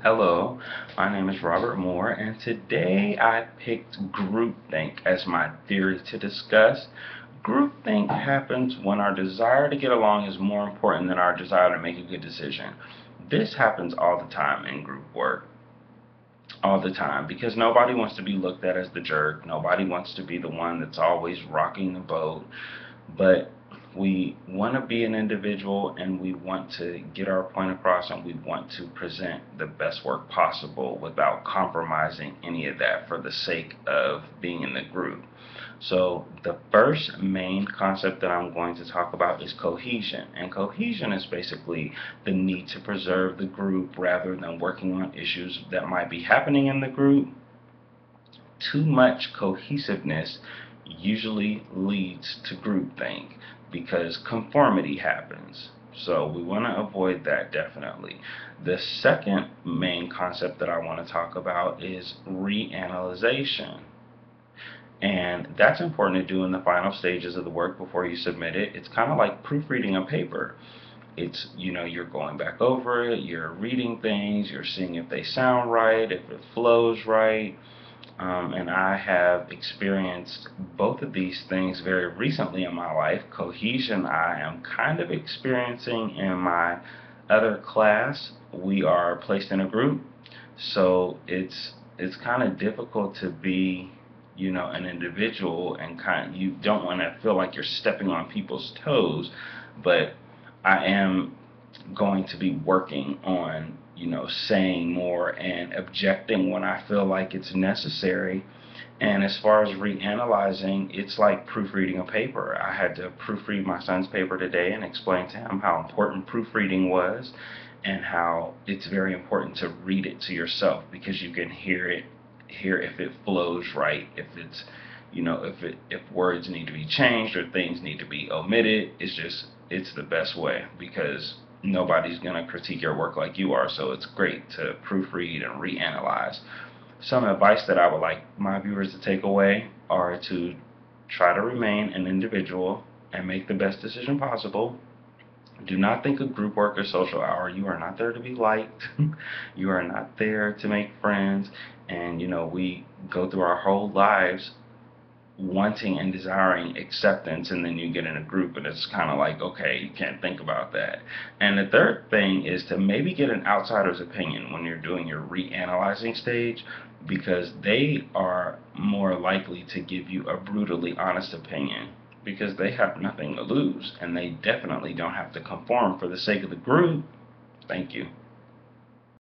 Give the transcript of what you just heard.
Hello, my name is Robert Moore, and today I picked groupthink as my theory to discuss. Groupthink happens when our desire to get along is more important than our desire to make a good decision. This happens all the time in group work, all the time, because nobody wants to be looked at as the jerk. Nobody wants to be the one that's always rocking the boat. But we want to be an individual and we want to get our point across and we want to present the best work possible without compromising any of that for the sake of being in the group. So the first main concept that I'm going to talk about is cohesion. And cohesion is basically the need to preserve the group rather than working on issues that might be happening in the group. Too much cohesiveness usually leads to groupthink because conformity happens. So we want to avoid that definitely. The second main concept that I want to talk about is reanalyzation. And that's important to do in the final stages of the work before you submit it. It's kind of like proofreading a paper. You're going back over it, you're reading things, you're seeing if they sound right, if it flows right. And I have experienced both of these things very recently in my life. Cohesion, I am kind of experiencing in my other class. We are placed in a group, so it's kind of difficult to be, an individual, and you don't want to feel like you're stepping on people's toes, but I am going to be working on, saying more and objecting when I feel like it's necessary. And as far as reanalyzing, it's like proofreading a paper. I had to proofread my son's paper today and explain to him how important proofreading was and how it's very important to read it to yourself because you can hear if it flows right, if it's if words need to be changed or things need to be omitted. It's the best way because nobody's going to critique your work like you are, so it's great to proofread and reanalyze. Some advice that I would like my viewers to take away are to try to remain an individual and make the best decision possible. Do not think of group work or social hour. You are not there to be liked. You are not there to make friends. And we go through our whole lives wanting and desiring acceptance, and then you get in a group and it's kind of like, okay, you can't think about that. And the third thing is to maybe get an outsider's opinion when you're doing your reanalyzing stage, because they are more likely to give you a brutally honest opinion because they have nothing to lose and they definitely don't have to conform for the sake of the group. Thank you.